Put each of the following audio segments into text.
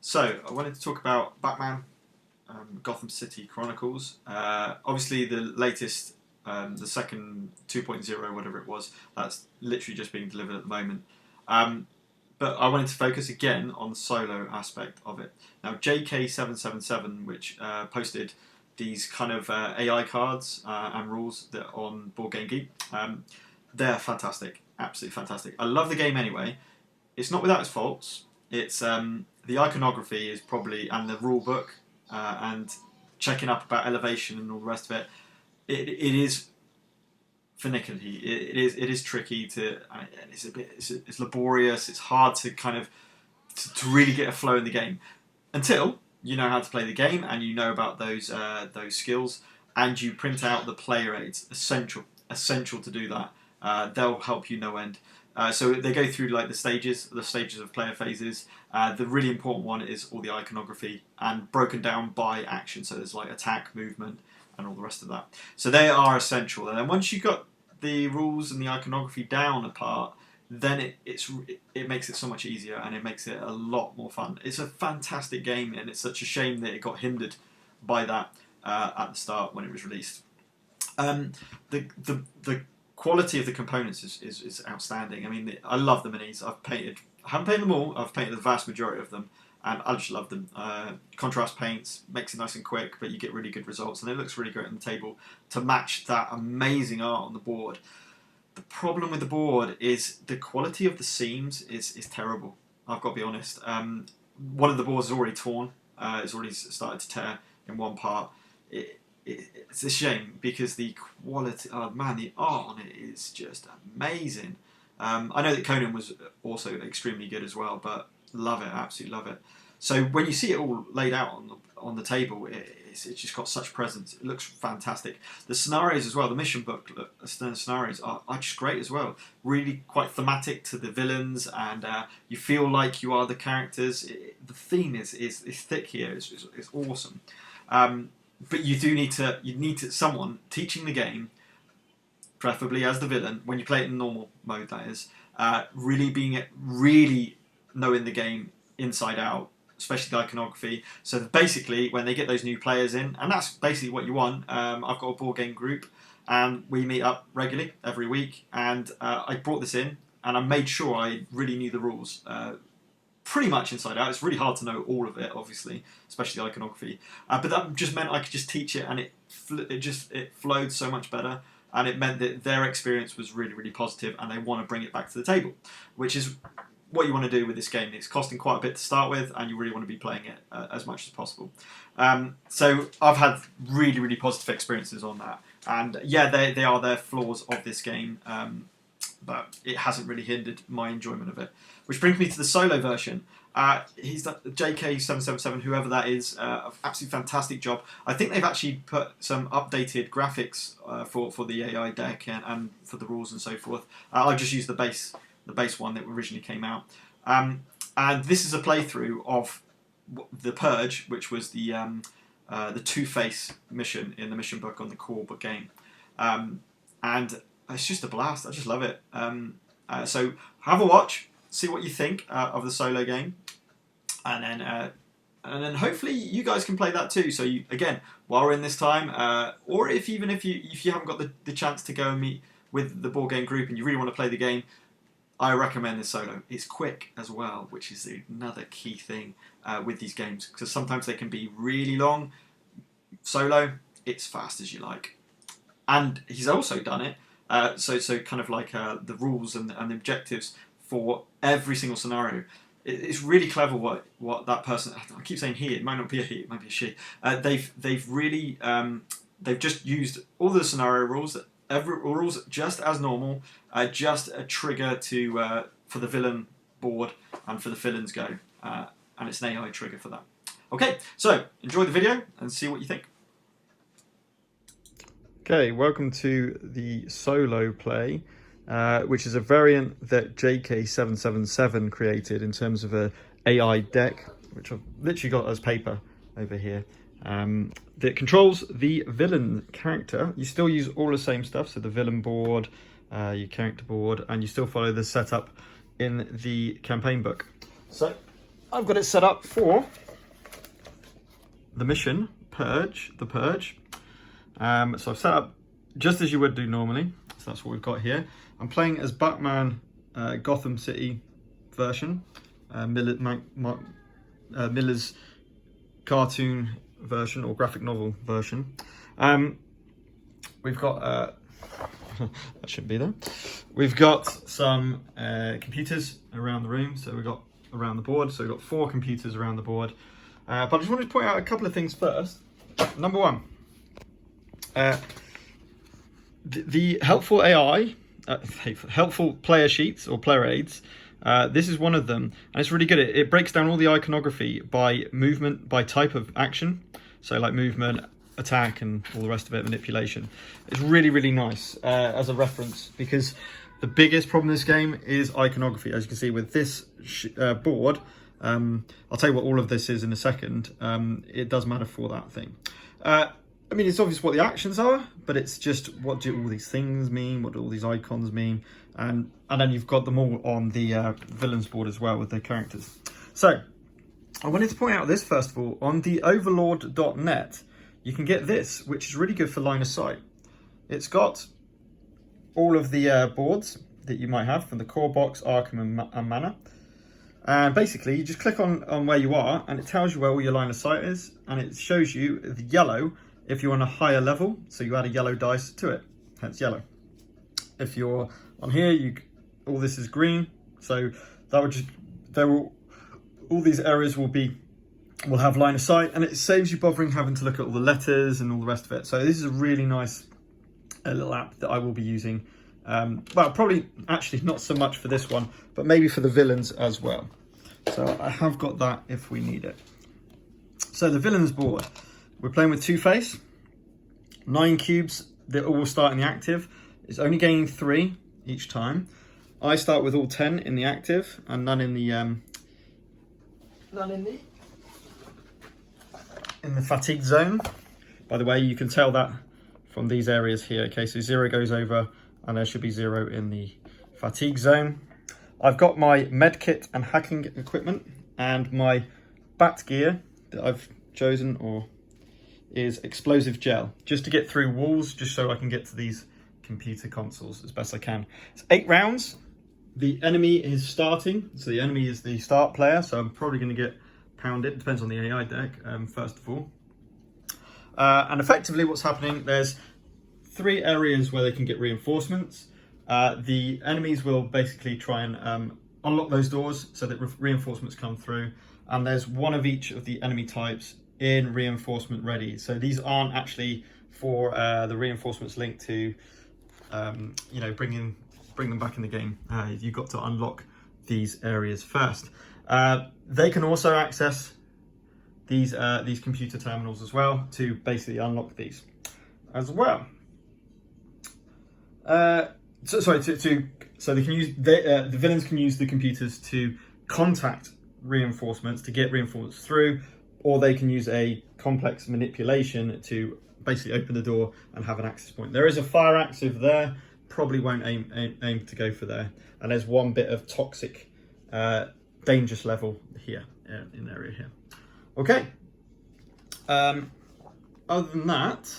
So, I wanted to talk about Batman, Gotham City Chronicles. Obviously, the latest, the second 2.0, whatever it was, that's literally just being delivered at the moment. But I wanted to focus again on the solo aspect of it. Now, JK777, which posted these kind of AI cards and rules that on Board Game Geek, they're fantastic, absolutely fantastic. I love the game anyway. It's not without its faults. It's the iconography is probably, and the rule book, and checking up about elevation and all the rest of it. It is finicky. It is tricky to. It's a bit. It's laborious. It's hard to kind of to really get a flow in the game until you know how to play the game and you know about those skills and you print out the player aids. Essential to do that. They'll help you no end. So they go through like the stages of player phases. The really important one is all the iconography and broken down by action. So there's like attack, movement, and all the rest of that. So they are essential. And then once you've got the rules and the iconography down apart, then it makes it so much easier and it makes it a lot more fun. It's a fantastic game, and it's such a shame that it got hindered by that at the start when it was released. The quality of the components is outstanding. I mean, I love the minis. I haven't painted them all. I've painted the vast majority of them, and I just love them. Contrast paints makes it nice and quick, but you get really good results, and it looks really great on the table to match that amazing art on the board. The problem with the board is the quality of the seams is terrible. I've got to be honest. One of the boards is already torn. It's already started to tear in one part. It's a shame because the quality, oh man, the art on it is just amazing. I know that Conan was also extremely good as well, but love it, absolutely love it. So when you see it all laid out on the table, it's just got such presence. It looks fantastic. The scenarios as well, the mission book scenarios are just great as well. Really quite thematic to the villains, and you feel like you are the characters. The theme is thick here. It's awesome. But you need someone teaching the game, preferably as the villain, when you play it in normal mode, that is, really knowing the game inside out, especially the iconography. So basically, when they get those new players in, and that's basically what you want. I've got a board game group, and we meet up regularly every week, and I brought this in, and I made sure I really knew the rules. Pretty much inside out. It's really hard to know all of it, obviously, especially the iconography. But that just meant I could just teach it, and it flowed so much better. And it meant that their experience was really, really positive, and they want to bring it back to the table, which is what you want to do with this game. It's costing quite a bit to start with, and you really want to be playing it as much as possible. So I've had really, really positive experiences on that. And yeah, they are their flaws of this game. But it hasn't really hindered my enjoyment of it. Which brings me to the solo version. He's the JK777, whoever that is, absolutely fantastic job. I think they've actually put some updated graphics for the AI deck and for the rules and so forth. I'll just use the base one that originally came out. And this is a playthrough of the Purge, which was the Two-Face mission in the mission book on the core book game. And it's just a blast. I just love it. So have a watch, see what you think of the solo game, and then hopefully you guys can play that too. So you, again, while we're in this time, or if you haven't got the chance to go and meet with the board game group and you really want to play the game, I recommend this solo. It's quick as well, which is another key thing with these games, because sometimes they can be really long. Solo, it's fast as you like, and he's also done it. So kind of like the rules and the objectives for every single scenario. It's really clever what that person. I keep saying he. It might not be a he. It might be a she. They've really they've just used all the scenario rules. Rules just as normal. Just a trigger to for the villain board and for the villains go. And it's an AI trigger for that. Okay, so enjoy the video and see what you think. Okay, welcome to the solo play, which is a variant that JK777 created in terms of a AI deck, which I've literally got as paper over here, that controls the villain character. You still use all the same stuff, so the villain board, your character board, and you still follow the setup in the campaign book. So I've got it set up for the mission Purge, the Purge. So I've set up just as you would do normally. So that's what we've got here. I'm playing as Batman Gotham City version, Miller's cartoon version or graphic novel version. We've got that shouldn't be there. We've got some computers around the room, so we've got around the board. So we've got 4 computers around the board. But I just wanted to point out a couple of things first. Number one, the helpful AI, helpful player sheets or player aids. This is one of them, and it's really good. It breaks down all the iconography by movement, by type of action. So like movement, attack, and all the rest of it, manipulation. It's really, really nice as a reference, because the biggest problem in this game is iconography. As you can see with this board, I'll tell you what all of this is in a second. It does matter for that thing. I mean, it's obvious what the actions are, but it's just what do all these things mean? What do all these icons mean? And then you've got them all on the villains board as well with their characters. So I wanted to point out this first of all. On the overlord.net, you can get this, which is really good for line of sight. It's got all of the boards that you might have from the core box, Arkham, and Manor. And basically, you just click on where you are, and it tells you where all your line of sight is, and it shows you the yellow if you're on a higher level, so you add a yellow dice to it, hence yellow. If you're on here, all this is green, so that would all these areas will have line of sight, and it saves you bothering having to look at all the letters and all the rest of it. So this is a really nice little app that I will be using. Well, probably actually not so much for this one, but maybe for the villains as well. So I have got that if we need it. So the villains board, we're playing with Two-Face, 9 cubes that all start in the active. It's only gaining 3 each time. I start with all 10 in the active and none in the fatigue zone. By the way, you can tell that from these areas here. Okay, so 0 goes over, and there should be 0 in the fatigue zone. I've got my med kit and hacking equipment, and my bat gear that I've chosen is explosive gel, just to get through walls, just so I can get to these computer consoles as best I can. It's 8 rounds. The enemy is starting, so the enemy is the start player, so I'm probably going to get pounded. It depends on the AI deck, first of all. And effectively what's happening, there's 3 areas where they can get reinforcements. The enemies will basically try and unlock those doors so that reinforcements come through, and there's 1 of each of the enemy types in reinforcement ready. So these aren't actually for the reinforcements linked to bring them back in the game. You've got to unlock these areas first. They can also access these computer terminals as well to basically unlock these as well. So they can use the villains can use the computers to contact reinforcements to get reinforcements through, or they can use a complex manipulation to basically open the door and have an access point. There is a fire active there, probably won't aim to go for there, and there's 1 bit of toxic dangerous level here in the area here. Okay. Other than that,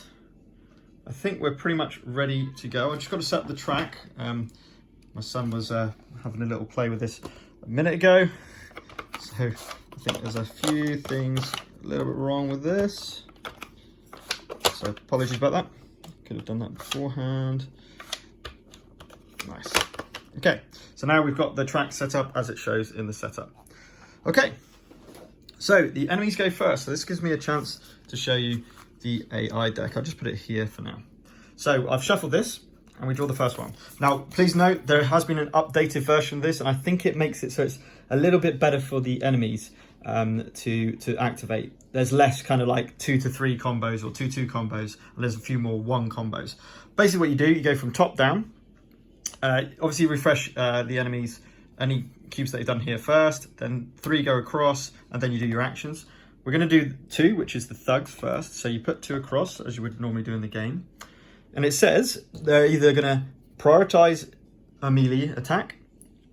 I think we're pretty much ready to go. I just got to set up the track. My son was having a little play with this a minute ago, so I think there's a few things a little bit wrong with this. So apologies about that. Could have done that beforehand. Nice. Okay, so now we've got the track set up as it shows in the setup. Okay, so the enemies go first. So this gives me a chance to show you the AI deck. I'll just put it here for now. So I've shuffled this and we draw the first one. Now, please note there has been an updated version of this, and I think it makes it so it's a little bit better for the enemies to activate. There's less kind of like 2 to 3 combos or 2-2 combos, and there's a few more 1 combos. Basically what you do, you go from top down. Obviously refresh the enemies, any cubes that you've done here first, then 3 go across, and then you do your actions. We're going to do 2, which is the thugs first. So you put 2 across, as you would normally do in the game. And it says they're either going to prioritize a melee attack.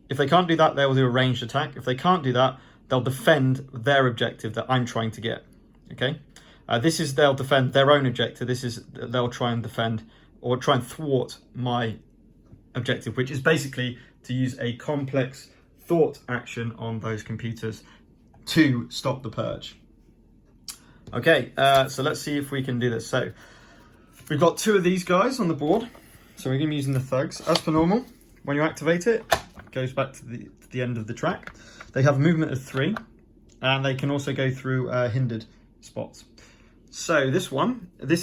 If they can't do that, they will do a ranged attack. If they can't do that, they'll defend their objective that I'm trying to get. Okay, they'll defend their own objective. They'll try and defend or try and thwart my objective, which is basically to use a complex thought action on those computers to stop the purge. Okay, so let's see if we can do this. So we've got 2 of these guys on the board. So we're going to be using the thugs. As per normal, when you activate it, it goes back to the end of the track. They have a movement of 3, and they can also go through hindered spots. So this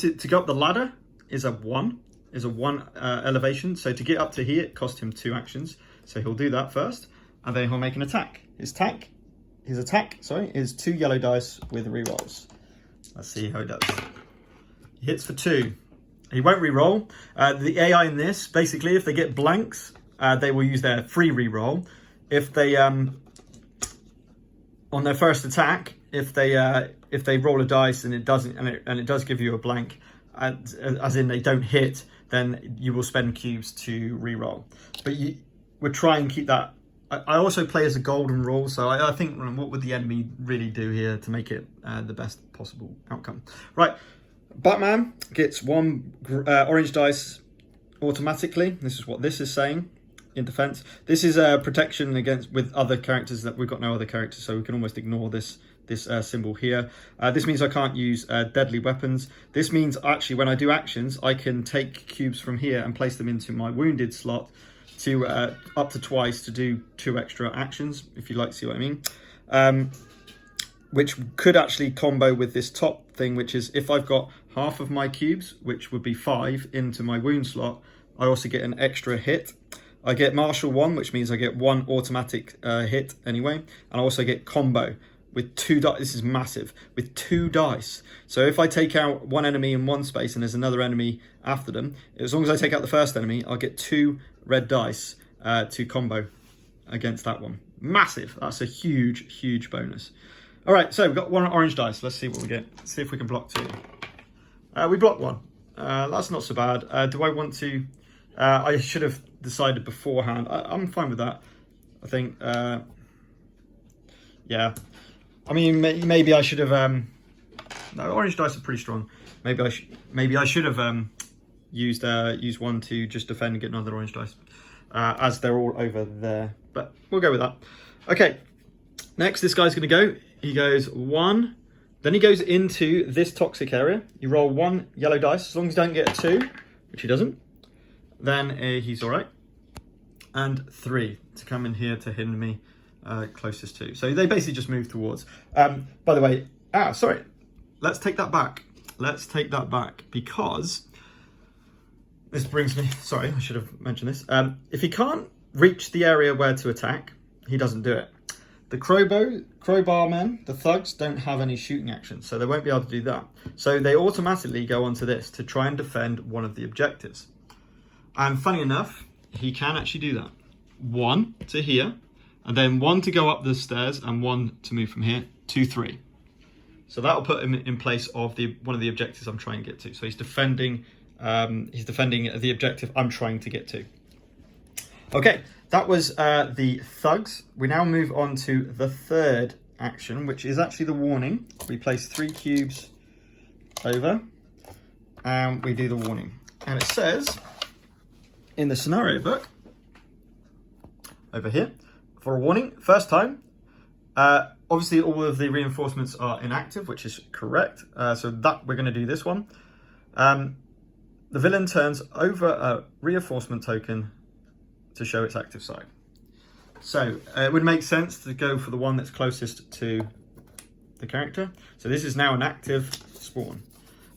is to go up the ladder is a 1 elevation. So to get up to here, it cost him 2 actions. So he'll do that first, and then he'll make an attack. His attack is 2 yellow dice with rerolls. Let's see how he does. He hits for 2. He won't reroll. The AI in this, basically, if they get blanks, they will use their free reroll. If they on their first attack, if they roll a dice and it doesn't, and it does give you a blank, as in they don't hit, then you will spend cubes to reroll. But we'll try and keep that. I also play as a golden rule, so I think what would the enemy really do here to make it the best possible outcome? Right, Batman gets 1 orange dice automatically. This is what this is saying in defense. This is protection against with other characters that we've got no other characters, so we can almost ignore this symbol here. This means I can't use deadly weapons. This means actually when I do actions, I can take cubes from here and place them into my wounded slot to up to twice to do 2 extra actions, if you like to see what I mean. Which could actually combo with this top thing, which is if I've got half of my cubes, which would be 5, into my wound slot, I also get an extra hit. I get Martial 1, which means I get 1 automatic hit anyway, and I also get combo with 2 dice. This is massive, with 2 dice. So if I take out 1 enemy in one space and there's another enemy after them, as long as I take out the first enemy, I'll get 2 red dice to combo against that one. Massive. That's a huge bonus. All right, so we've got 1 orange dice. Let's see what we get. Let's see if we can block 2. We blocked 1. That's not so bad. Do I want to? I should have decided beforehand. I'm fine with that. I think. Yeah. I mean, maybe I should have. No, orange dice are pretty strong. Maybe I should have used 1 to just defend and get another orange dice, as they're all over there. But we'll go with that. Okay. Next, this guy's going to go. He goes 1. Then he goes into this toxic area. You roll 1 yellow dice. As long as you don't get 2, which he doesn't, then he's all right. And 3 to come in here to hinder me closest to. So they basically just move towards. By the way, sorry. Let's take that back. Because this brings me... Sorry, I should have mentioned this. If he can't reach the area where to attack, he doesn't do it. The crowbar men, the thugs, don't have any shooting action, so they won't be able to do that. So they automatically go onto this to try and defend one of the objectives. And funny enough, he can actually do that. 1 to here, and then 1 to go up the stairs, and 1 to move from here, 2, 3. So that will put him in place of one of the objectives I'm trying to get to. So he's defending the objective I'm trying to get to. Okay, that was the thugs. We now move on to the 3rd action, which is actually the warning. We place 3 cubes over, and we do the warning. And it says in the scenario book over here, for a warning, first time, obviously all of the reinforcements are inactive, which is correct. So that we're going to do this one. The villain turns over a reinforcement token to show its active side. So it would make sense to go for the one that's closest to the character. So this is now an active spawn.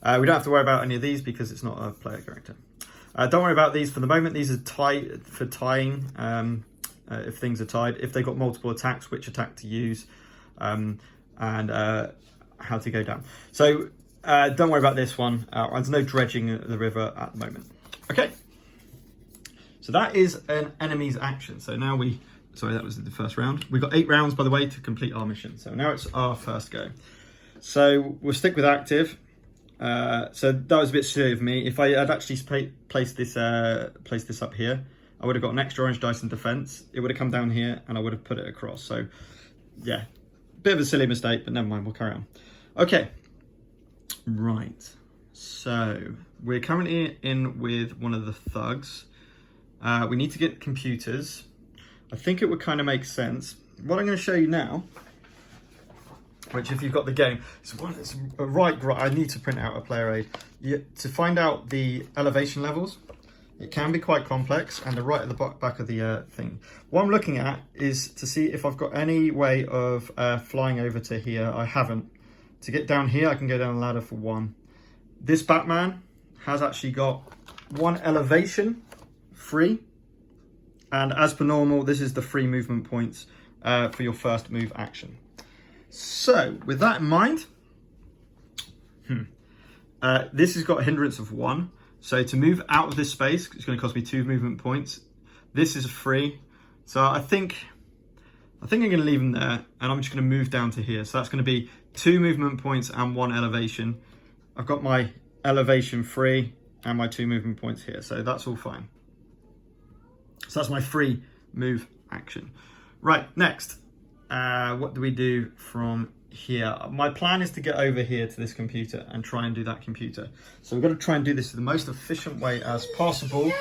We don't have to worry about any of these because it's not a player character. Don't worry about these for the moment. These are for tying, if things are tied. If they've got multiple attacks, which attack to use, and how to go down. So don't worry about this one. There's no dredging the river at the moment. Okay. So that is an enemy's action. So now sorry, that was the first round. We've got 8 rounds, by the way, to complete our mission. So now it's our first go. So we'll stick with active. So that was a bit silly of me. If I had actually placed this up here, I would have got an extra orange dice in defense. It would have come down here, and I would have put it across. So yeah, bit of a silly mistake, but never mind, we'll carry on. Okay, right. So we're currently in with one of the thugs. We need to get computers. I think it would kind of make sense. What I'm going to show you now, which if you've got the game, it's a right. I need to print out a player aid to find out the elevation levels. It can be quite complex, and they're right at the back of the thing. What I'm looking at is to see if I've got any way of flying over to here. I haven't. To get down here, I can go down a ladder for 1. This Batman has actually got 1 elevation free, and as per normal, this is the free movement points for your first move action. So, with that in mind, this has got a hindrance of 1. So to move out of this space, it's going to cost me 2 movement points. This is free. So I think I'm going to leave them there, and I'm just going to move down to here. So that's going to be 2 movement points and 1 elevation. I've got my elevation free and my 2 movement points here. So that's all fine. So that's my free move action. Right, next. What do we do from here? My plan is to get over here to this computer and try and do that computer. So we've got to try and do this the most efficient way as possible.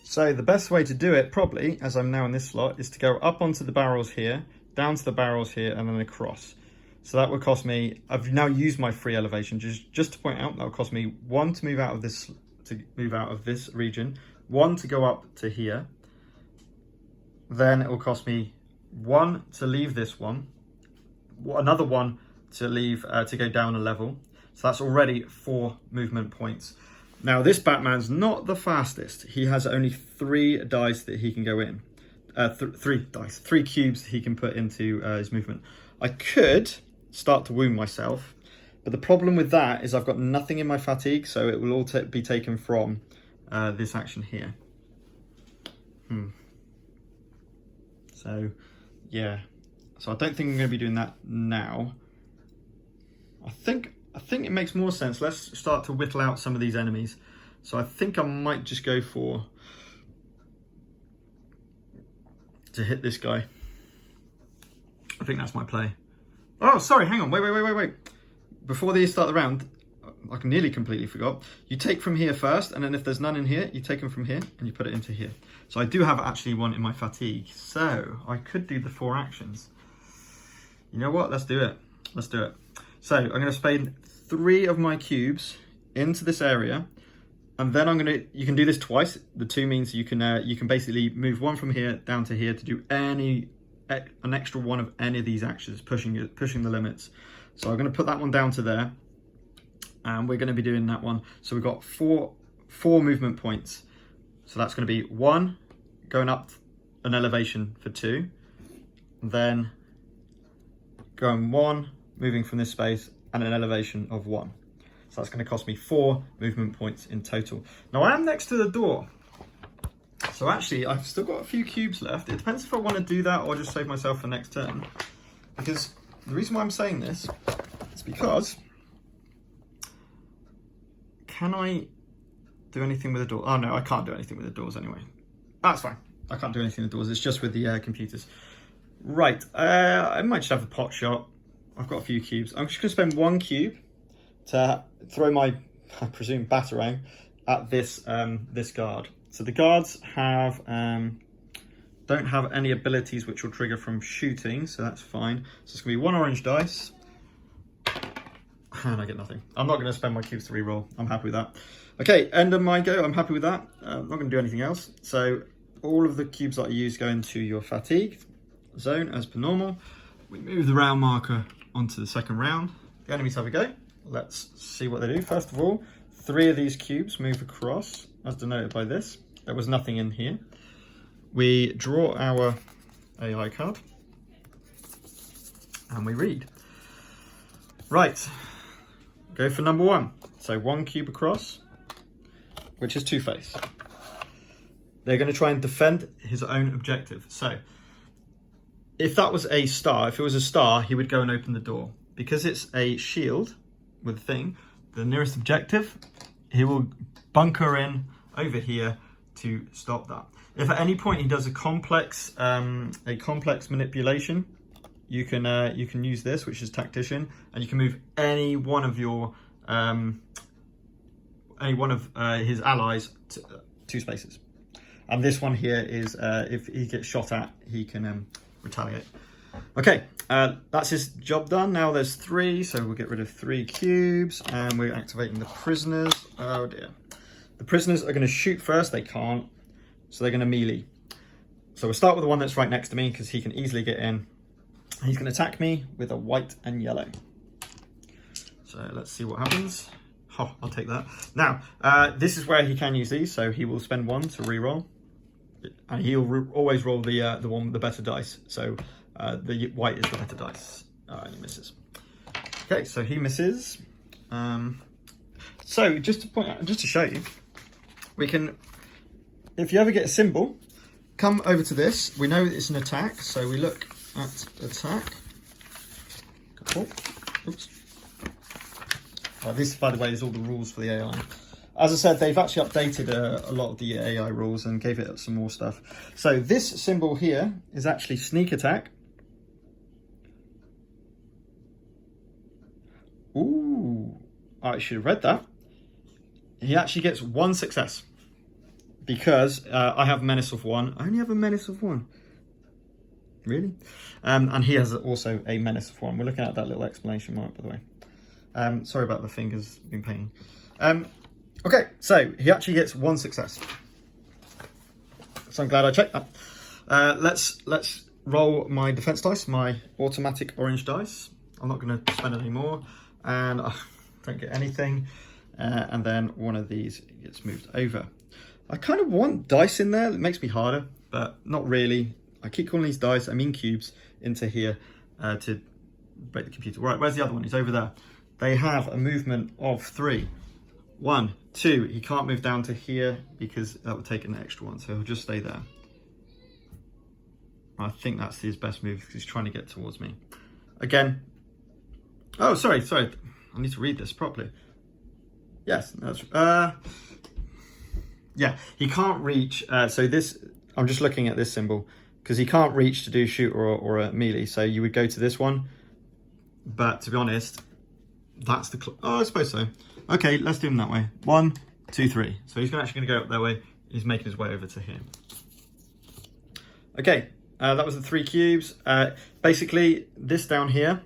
So the best way to do it, probably, as I'm now in this slot, is to go up onto the barrels here, down to the barrels here, and then across. So that would cost me, I've now used my free elevation, just to point out, that would cost me 1 to move out of this region, 1 to go up to here. Then it will cost me 1 to leave this one, another 1 to leave to go down a level. So that's already 4 movement points. Now this Batman's not the fastest. He has only 3 dice that he can go in. 3 cubes he can put into his movement. I could start to wound myself, but the problem with that is I've got nothing in my fatigue, so it will all be taken from this action here. So yeah. So I don't think I'm going to be doing that now. I think it makes more sense. Let's start to whittle out some of these enemies. So I think I might just go to hit this guy. I think that's my play. Oh, sorry, hang on. Wait. Before they start the round, I nearly completely forgot. You take from here first, and then if there's none in here, you take them from here and you put it into here. So I do have actually 1 in my fatigue. So I could do the 4 actions. You know what? Let's do it. So I'm going to spade 3 of my cubes into this area, and then you can do this twice. The 2 means you can basically move 1 from here down to here to do an extra 1 of any of these actions, pushing the limits. So I'm going to put that one down to there, and we're going to be doing that one. So we've got 4 movement points. So that's going to be 1 going up an elevation for 2, then going 1, moving from this space, and an elevation of 1. So that's going to cost me 4 movement points in total. Now I am next to the door. So actually I've still got a few cubes left. It depends if I want to do that or just save myself for next turn. Because the reason why I'm saying this is because, can I do anything with the door? Oh no, I can't do anything with the doors anyway. That's fine. I can't do anything with the doors. It's just with the computers. Right, I might just have a pot shot. I've got a few cubes. I'm just going to spend 1 cube to throw my, I presume, batarang at this this guard. So the guards have don't have any abilities which will trigger from shooting, so that's fine. So it's going to be 1 orange dice, and I get nothing. I'm not going to spend my cubes to reroll. I'm happy with that. Okay, end of my go. I'm happy with that. I'm not going to do anything else. So all of the cubes that I use go into your fatigue zone as per normal. We move the round marker onto the second round. The enemies have a go. Let's see what they do. First of all, 3 of these cubes move across, as denoted by this. There was nothing in here. We draw our AI card, and we read. Right, go for number 1. So 1 cube across, which is Two-Face. They're going to try and defend his own objective. So if that was a star, if it was a star, he would go and open the door. Because it's a shield with a thing, the nearest objective, he will bunker in over here to stop that. If at any point he does a complex manipulation, you can use this, which is Tactician, and you can move any one of your his allies to 2 spaces. And this one here is if he gets shot at, he can retaliate. Okay, that's his job done. Now there's 3, so we'll get rid of 3 cubes, and we're activating the prisoners. Oh dear. The prisoners are going to shoot first. They can't, so they're going to melee. So we'll start with the one that's right next to me, because he can easily get in. He's going to attack me with a white and yellow. So let's see what happens. Oh, I'll take that. Now, this is where he can use these, so he will spend 1 to re-roll. And he'll always roll the one with the better dice. So the white is the better dice. He misses. Okay, so he misses. So just to point out, just to show you, we can, if you ever get a symbol, come over to this. We know it's an attack, so we look at attack. Cool. Oops. This, by the way, is all the rules for the AI. As I said, they've actually updated a lot of the AI rules and gave it some more stuff. So this symbol here is actually sneak attack. Ooh, I should have read that. He actually gets 1 success because I have menace of 1. I only have a menace of 1. Really? And he has also a menace of 1. We're looking at that little exclamation mark, by the way. Sorry about the fingers being pain. Okay, so he actually gets 1 success. So I'm glad I checked that. Let's roll my defense dice, my automatic orange dice. I'm not going to spend any more, and I don't get anything. And then one of these gets moved over. I kind of want dice in there. It makes me harder, but not really. I keep calling these dice, I mean cubes, into here to break the computer. Right, where's the other one? He's over there. They have a movement of 3. 1, 2. He can't move down to here because that would take an extra 1, so he'll just stay there. I think that's his best move because he's trying to get towards me. Again. Oh, sorry. I need to read this properly. Yes, that's yeah, he can't reach. So this, I'm just looking at this symbol because he can't reach to do shoot or a melee. So you would go to this one, but to be honest, that's the. Oh, I suppose so. Okay, let's do him that way. 1, 2, 3. So he's actually going to go up that way. He's making his way over to here. Okay, that was the 3 cubes. Basically, this down here.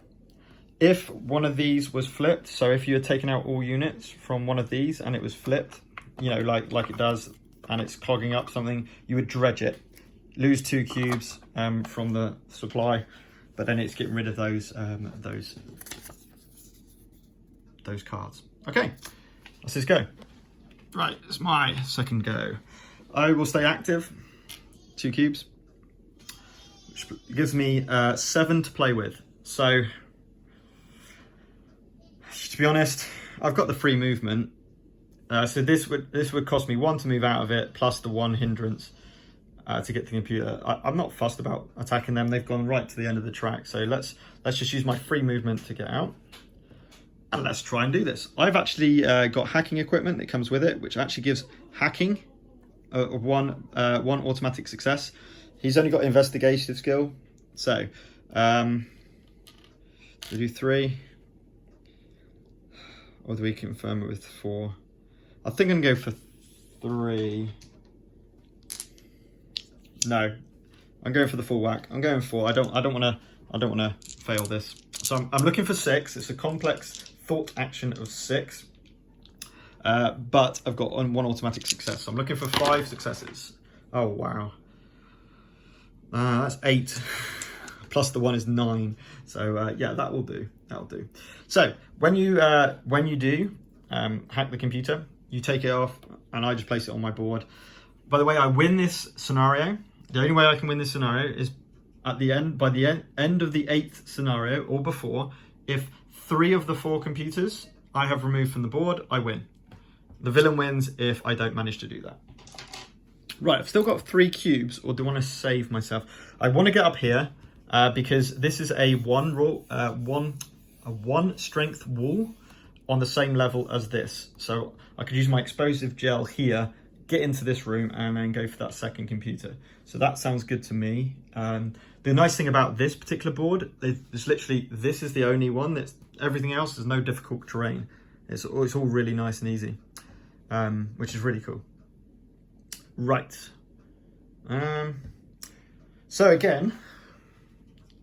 If one of these was flipped, so if you had taken out all units from one of these and it was flipped, you know, like it does, and it's clogging up something, you would dredge it. Lose 2 cubes from the supply, but then it's getting rid of those cards. Okay, let's just go. Right, it's my second go. I will stay active. 2 cubes, which gives me 7 to play with. So, to be honest, I've got the free movement. So this would cost me 1 to move out of it, plus the 1 hindrance to get to the computer. I'm not fussed about attacking them. They've gone right to the end of the track. So let's just use my free movement to get out. And let's try and do this. I've actually got hacking equipment that comes with it, which actually gives hacking one automatic success. He's only got investigative skill. So we'll do 3. Or do we confirm it with 4? I think I'm going to go for 3. No, I'm going for the full whack. I'm going 4. I don't want to fail this. So I'm looking for 6. It's a complex thought action of 6, but I've got 1 automatic success. So I'm looking for 5 successes. Oh wow, that's 8. Plus the 1 is 9. So yeah, that will do. That'll do. So when you do hack the computer, you take it off, and I just place it on my board. By the way, I win this scenario. The only way I can win this scenario is at the end, by the end of the 8th scenario or before. If 3 of the 4 computers I have removed from the board, I win. The villain wins if I don't manage to do that. Right, I've still got 3 cubes, or do I want to save myself? I want to get up here because this is a 1 strength wall on the same level as this. So I could use my explosive gel here, get into this room, and then go for that second computer. So that sounds good to me. The The nice thing about this particular board is literally, this is the only one that's, everything else is no difficult terrain. It's all really nice and easy, which is really cool. Right. So again,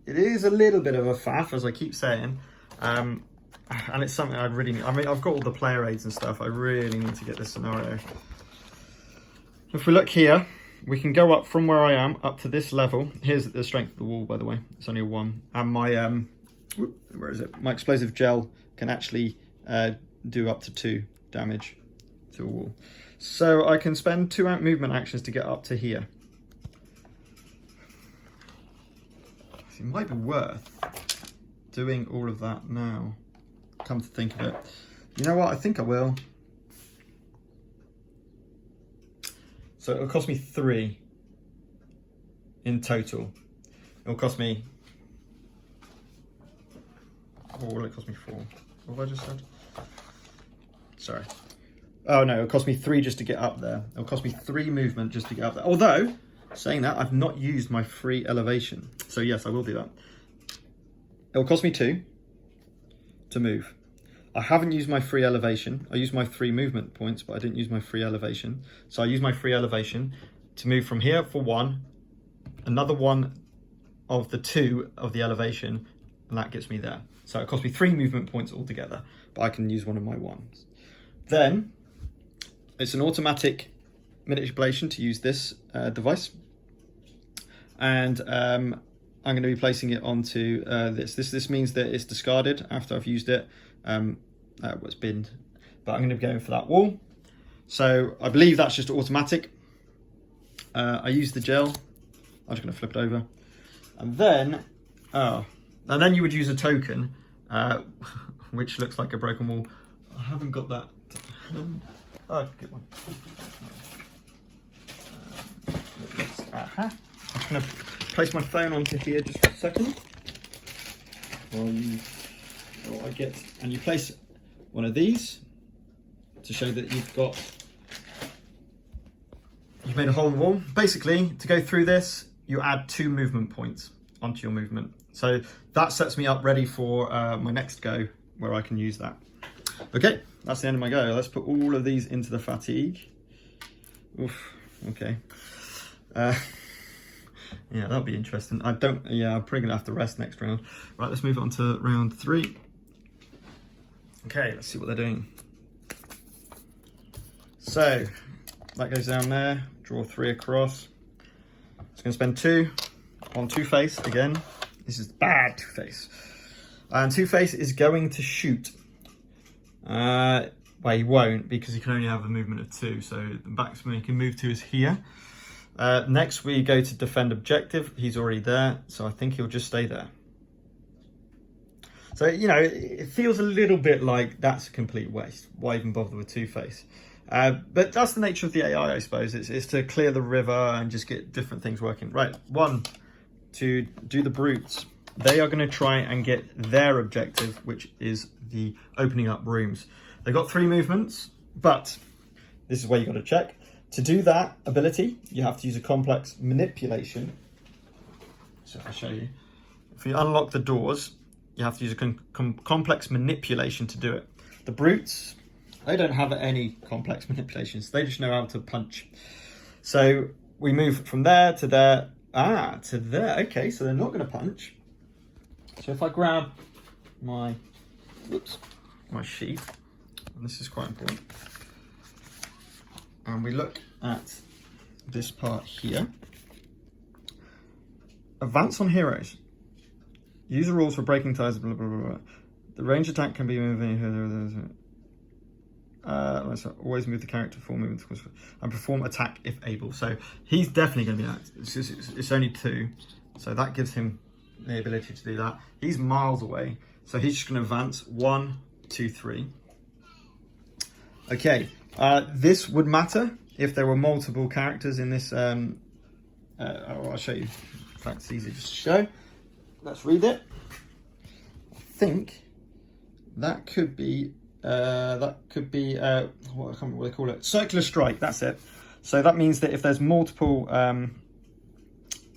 it is a little bit of a faff, as I keep saying, and it's something I really need. I mean, I've got all the player aids and stuff. I really need to get this scenario. If we look here, we can go up from where I am up to this level. Here's the strength of the wall, by the way. It's only a 1. And my, where is it? My explosive gel can actually do up to 2 damage to a wall. So I can spend 2 movement actions to get up to here. It might be worth doing all of that now, come to think of it. You know what, I think I will. So it'll cost me 3 in total. It'll cost me, or will it cost me 4? What have I just said? Sorry. Oh no, it'll cost me 3 just to get up there. It'll cost me 3 movement just to get up there. Although, saying that, I've not used my free elevation. So yes, I will do that. It'll cost me 2 to move. I haven't used my free elevation. I used my 3 movement points, but I didn't use my free elevation. So I use my free elevation to move from here for 1, another 1 of the 2 of the elevation, and that gets me there. So it cost me 3 movement points altogether, but I can use one of my 1s. Then it's an automatic manipulation to use this device, and I'm going to be placing it onto this. This means that it's discarded after I've used it. It's binned, but I'm going to be going for that wall. So I believe that's just automatic. I use the gel. I'm just going to flip it over, and then you would use a token, which looks like a broken wall. I haven't got that. Oh, good one. I'm just going to place my phone onto here just for a second. I get, and you place one of these to show that you've made a hole in the wall. Basically, to go through this, you add 2 movement points onto your movement. So that sets me up ready for my next go, where I can use that. Okay, that's the end of my go. Let's put all of these into the fatigue. Oof, okay. Yeah, that'll be interesting. I'm probably gonna have to rest next round. Right, let's move on to round 3. Okay, let's see what they're doing. So that goes down there, draw 3 across. It's gonna spend 2 on Two-Face again. This is bad Two-Face. And Two-Face is going to shoot. Well, he won't, because he can only have a movement of 2. So the maximum he can move to is here. Next we go to defend objective. He's already there, so I think he'll just stay there. So, you know, it feels a little bit like that's a complete waste. Why even bother with Two-Face? But that's the nature of the AI, I suppose. It's to clear the river and just get different things working. Right, 1, to do the brutes. They are going to try and get their objective, which is the opening up rooms. They've got 3 movements, but this is where you've got to check. To do that ability, you have to use a complex manipulation. So I'll show you. If you unlock the doors, you have to use a complex manipulation to do it. The brutes, they don't have any complex manipulations. They just know how to punch. So we move from there to there. To there. Okay, so they're not going to punch. So if I grab my sheet, and this is quite important, and we look at this part here. Advance on heroes. Use the rules for breaking ties, blah, blah, blah, blah. The range attack can be moving. Always move the character for movement and perform attack if able. So he's definitely going to be that. It's only 2, so that gives him the ability to do that. He's miles away, so he's just going to advance 1, 2, 3. Okay, this would matter if there were multiple characters in this. I'll show you. In fact, it's easy just to show. Let's read it. I think that could be what I can't remember what they call it. Circular strike. That's it. So that means that if there's multiple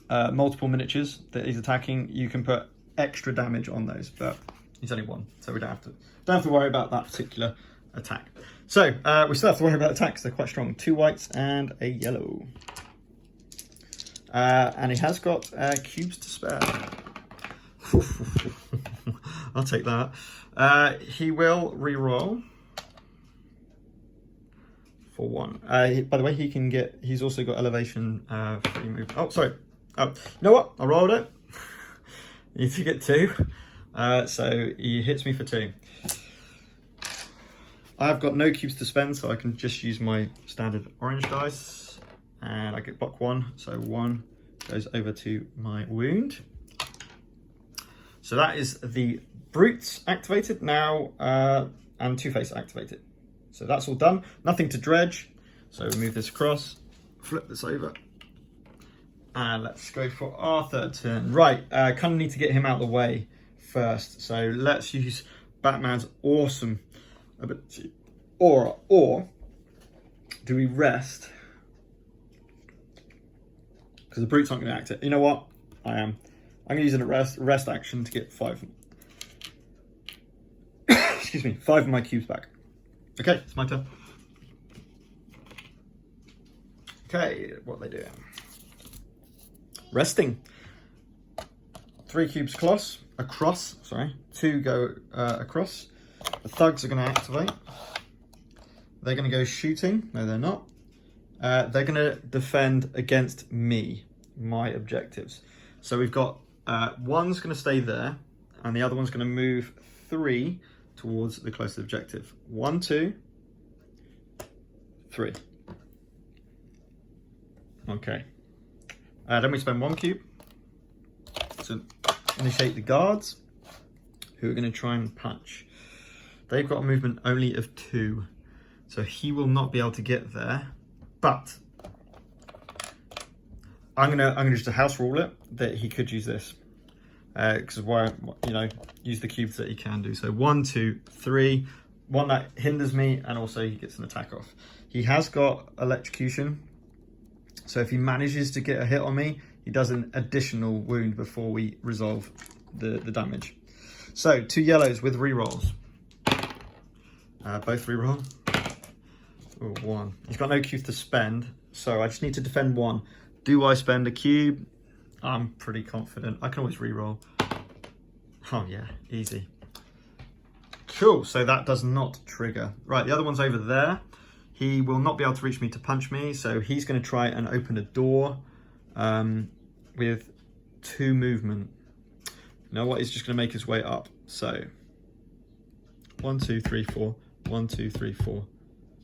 multiple miniatures that he's attacking, you can put extra damage on those, but he's only one, so we don't have to worry about that particular attack. So we still have to worry about attacks. They're quite strong. 2 whites and a yellow, and he has got cubes to spare. I'll take that. He will re-roll for 1. By the way, he's also got elevation free move. Oh, sorry. Oh, you know what? I rolled it. You need to get 2. So he hits me for 2. I've got no cubes to spend, so I can just use my standard orange dice. And I get block 1, so 1 goes over to my wound. So that is the brutes activated now, and Two-Face activated. So that's all done. Nothing to dredge. So we move this across, flip this over. And let's go for our 3rd turn. Right, kind of need to get him out of the way first. So let's use Batman's awesome ability. Or do we rest? Because the brute's not going to act it. You know what? I am. I'm going to use a rest action to get 5. Excuse me, 5 of my cubes back. Okay, it's my turn. Okay, what are they doing? Resting. 3 cubes across, sorry. 2 go across. The thugs are going to activate. They're going to go shooting. No, they're not. They're going to defend against me, my objectives. So we've got one's going to stay there, and the other one's going to move 3 towards the closest objective. 1, 2, 3. Okay. Then we spend 1 cube to initiate the guards, who are going to try and punch. They've got a movement only of 2, so he will not be able to get there. But I'm gonna just house rule it that he could use this, because why, use the cubes that he can do. So 1, 2, 3. 1 that hinders me, and also he gets an attack off. He has got electrocution, so if he manages to get a hit on me, he does an additional wound before we resolve the damage. So 2 yellows with rerolls. Both reroll. Ooh, 1. He's got no cubes to spend, so I just need to defend 1. Do I spend a cube? I'm pretty confident. I can always reroll. Oh yeah, easy. Cool, so that does not trigger. Right, the other one's over there. He will not be able to reach me to punch me, so he's going to try and open a door with 2 movement. You know what? He's just going to make his way up. So 1, 2, 3, 4. 1, 2, 3, 4.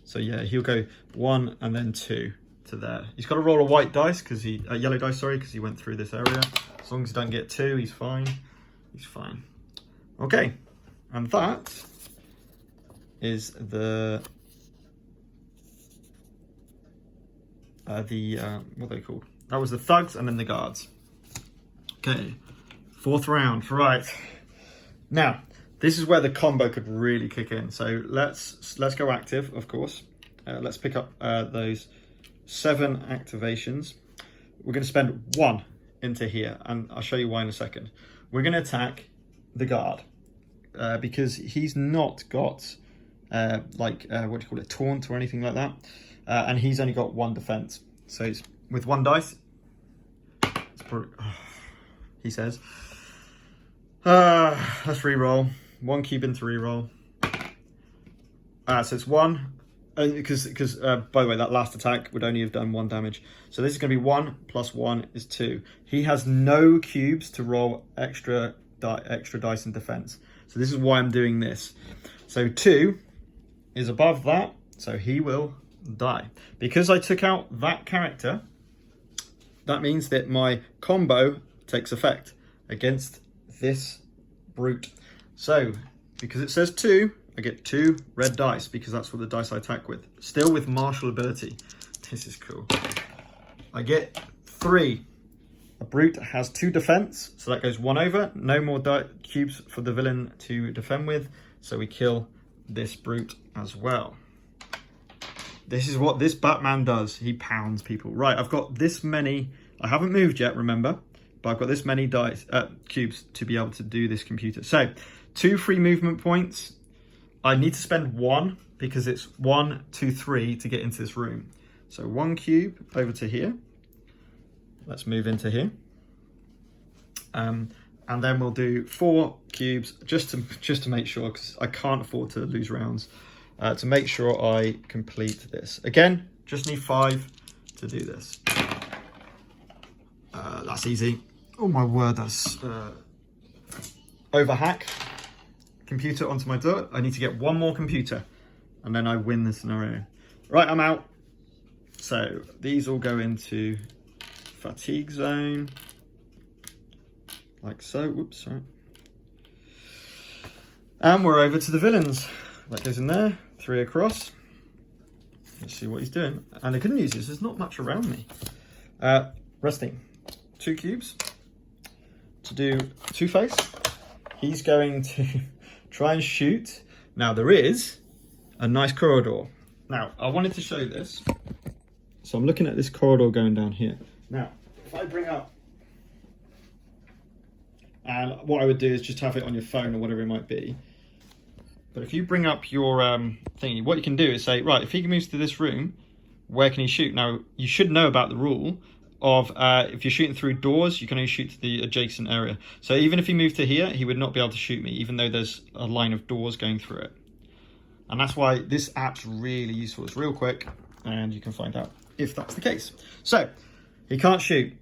So yeah, he'll go 1 and then 2 to there. He's got to roll a white dice because yellow dice, sorry, because he went through this area. As long as he doesn't get 2, he's fine. He's fine. Okay, and that is the what are they called? That was the thugs and then the guards. Okay, 4th round, right. Now, this is where the combo could really kick in. So let's go active, of course. Let's pick up those 7 activations. We're going to spend 1 into here, and I'll show you why in a second. We're going to attack the guard because he's not got what do you call it, taunt or anything like that, and he's only got 1 defense. So it's with 1 dice. He says, let's re-roll. 1 cube into re-roll. So it's 1. Because by the way, that last attack would only have done 1 damage. So this is going to be 1 plus 1 is 2. He has no cubes to roll extra dice in defense. So this is why I'm doing this. So 2 is above that, so he will die. Because I took out that character, that means that my combo takes effect against this brute. So because it says 2, I get 2 red dice because that's what the dice I attack with. Still with martial ability. This is cool. I get 3. A brute has 2 defense, so that goes 1 over. No more cubes for the villain to defend with, so we kill this brute as well. This is what this Batman does. He pounds people. Right, I've got this many. I haven't moved yet, remember, but I've got this many cubes to be able to do this computer. So 2 free movement points. I need to spend 1 because it's 1, 2, 3 to get into this room. So 1 cube over to here. Let's move into here. And then we'll do 4 cubes just to make sure, because I can't afford to lose rounds, to make sure I complete this. Again, just need 5 to do this. That's easy. Oh my word, that's overhack. Computer onto my door. I need to get 1 more computer and then I win the scenario. Right, I'm out. So these all go into fatigue zone. Like so. Whoops, sorry. And we're over to the villains. That goes in there. 3 across. Let's see what he's doing. And the good news is there's not much around me. Resting. 2 cubes to do Two-Face. He's going to try and shoot. Now there is a nice corridor. Now I wanted to show this. So I'm looking at this corridor going down here. Now, if I bring up, and what I would do is just have it on your phone or whatever it might be. But if you bring up your thingy, what you can do is say, right, if he moves to this room, where can he shoot? Now, you should know about the rule of if you're shooting through doors, you can only shoot to the adjacent area. So even if he moved to here, he would not be able to shoot me, even though there's a line of doors going through it. And that's why this app's really useful. It's real quick, and you can find out if that's the case. So, he can't shoot.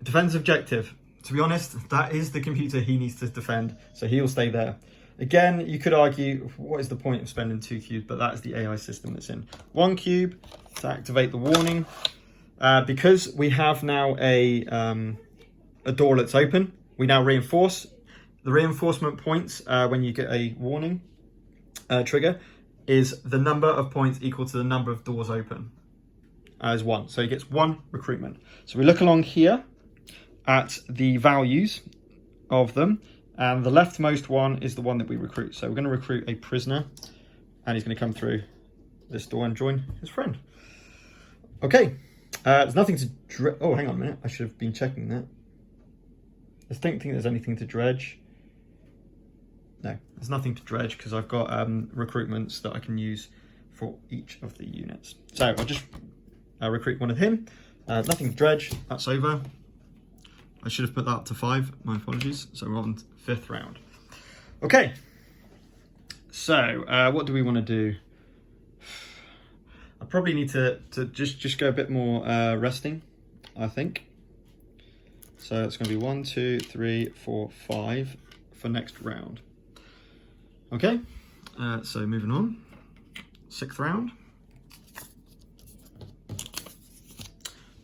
Defense objective. To be honest, that is the computer he needs to defend, so he'll stay there. Again, you could argue, what is the point of spending 2 cubes, but that's the AI system that's in. 1 cube to activate the warning. Because we have now a door that's open, we now reinforce. The reinforcement points when you get a warning trigger is the number of points equal to the number of doors open as 1. So he gets 1 recruitment. So we look along here at the values of them, and the leftmost one is the one that we recruit. So we're going to recruit a prisoner, and he's going to come through this door and join his friend. Okay, there's nothing to oh, hang on a minute, I should have been checking that. I don't think there's anything to dredge. No, there's nothing to dredge because I've got recruitments that I can use for each of the units. So I'll just recruit one of him. Nothing to dredge, that's over. I should have put that up to 5, my apologies. So we're on 5th round. Okay, so what do we want to do? I probably need to just go a bit more resting, I think. So it's going to be 1, 2, 3, 4, 5 for next round. Okay, so moving on. 6th round.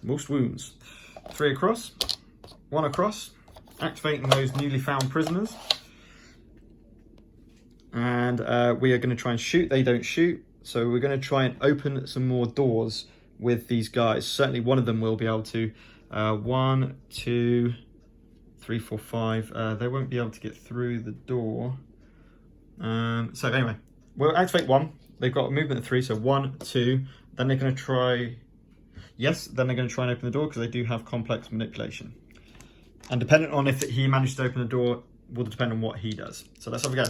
Most wounds. 3 across. 1 across, activating those newly found prisoners. And we are going to try and shoot. They don't shoot. So we're going to try and open some more doors with these guys. Certainly one of them will be able to. 1, 2, 3, 4, 5. They won't be able to get through the door. So anyway, we'll activate 1. They've got a movement of 3. So 1, 2. Then they're going to try... Yes, then they're going to try and open the door because they do have complex manipulation. And depending on if he managed to open the door, will depend on what he does. So let's have a go.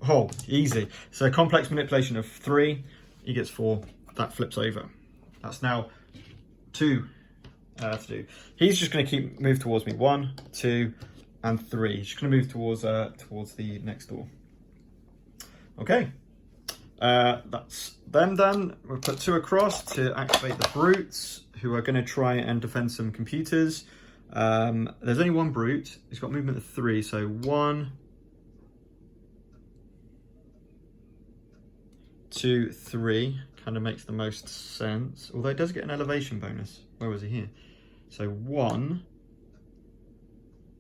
Oh, easy. So complex manipulation of 3, he gets 4. That flips over. That's now 2 to do. He's just going to move towards me. 1, 2, and 3. He's just going to move towards the next door. Okay. That's them done. We'll put 2 across to activate the brutes, who are going to try and defend some computers. There's only 1 brute. He's got movement of 3, so 1, 2, 3 kind of makes the most sense. Although it does get an elevation bonus. Where was he here? So 1,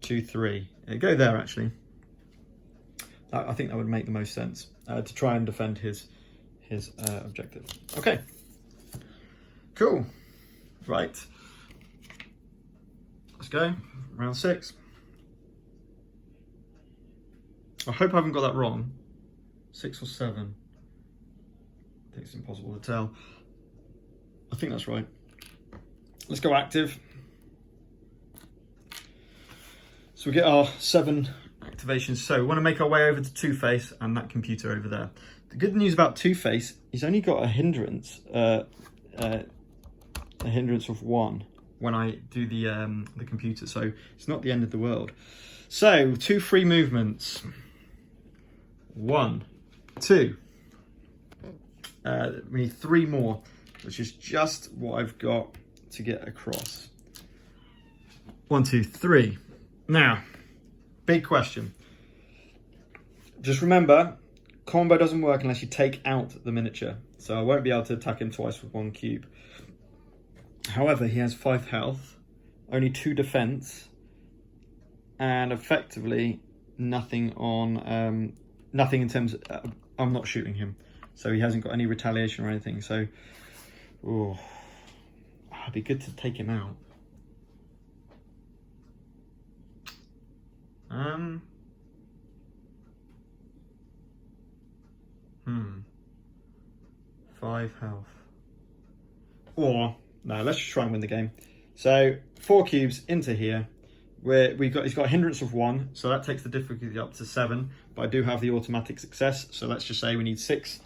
2, 3. Go there actually. I think that would make the most sense to try and defend his objective. Okay. Cool. Right. Let's go. Round 6. I hope I haven't got that wrong. 6 or 7. I think it's impossible to tell. I think that's right. Let's go active. So we get our 7 activations. So we want to make our way over to Two-Face and that computer over there. The good news about Two-Face, he's only got a hindrance of 1 when I do the computer, so it's not the end of the world. So 2 free movements. 1, 2. We need 3 more, which is just what I've got to get across. 1, 2, 3. Now, big question. Just remember, combo doesn't work unless you take out the miniature. So I won't be able to attack him twice with 1 cube. However, he has 5 health, only 2 defense, and effectively nothing on nothing in terms of, I'm not shooting him, so he hasn't got any retaliation or anything. So, oh, it'd be good to take him out. 5 health. Or no, let's just try and win the game. So 4 cubes into here. He's got a hindrance of 1, so that takes the difficulty up to 7. But I do have the automatic success, so let's just say we need 6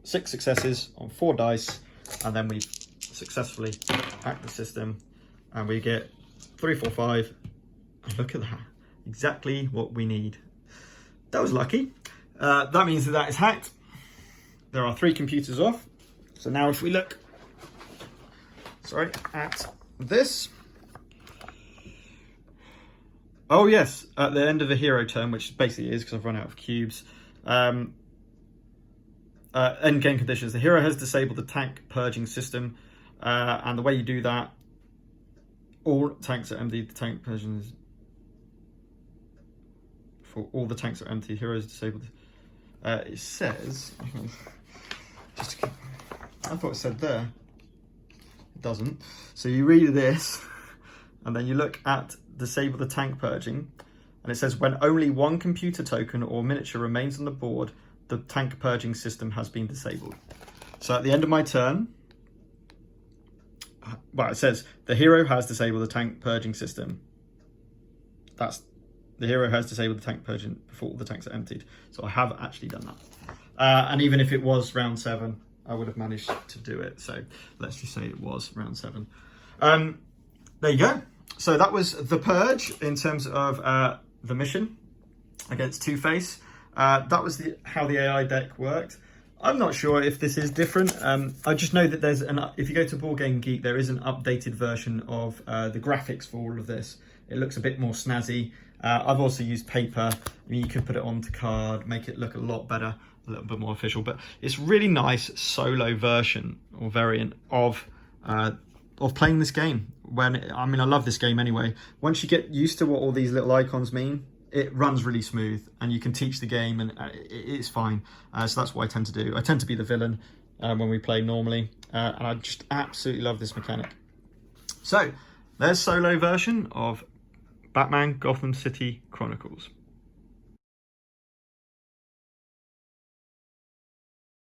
successes on 4 dice, and then we successfully hack the system, and we get 3, 4, 5. Look at that, exactly what we need. That was lucky. That means that is hacked. There are 3 computers off. So now if we look, at this. Oh yes, at the end of the hero turn, which basically is because I've run out of cubes. End game conditions. The hero has disabled the tank purging system, and the way you do that, all tanks are empty. The tank purging is for all the tanks are empty. Hero is disabled. It says. I thought it said there. It doesn't. So you read this, and then you look at disable the tank purging, and it says when only 1 computer token or miniature remains on the board, the tank purging system has been disabled. So at the end of my turn, well, it says the hero has disabled the tank purging system. That's the hero has disabled the tank purging before all the tanks are emptied. So I have actually done that. And even if it was round 7, I would have managed to do it. So let's just say it was round 7. There you go. So that was the Purge in terms of the mission against Two-Face. That was how the AI deck worked. I'm not sure if this is different. I just know that there's if you go to Board Game Geek, there is an updated version of the graphics for all of this. It looks a bit more snazzy. I've also used paper. I mean, you could put it onto card, make it look a lot better, a little bit more official. But it's really nice solo version or variant of playing this game. I love this game anyway. Once you get used to what all these little icons mean, it runs really smooth, and you can teach the game, and it's fine. So that's what I tend to do. I tend to be the villain when we play normally, and I just absolutely love this mechanic. So there's solo version of Batman Gotham City Chronicles.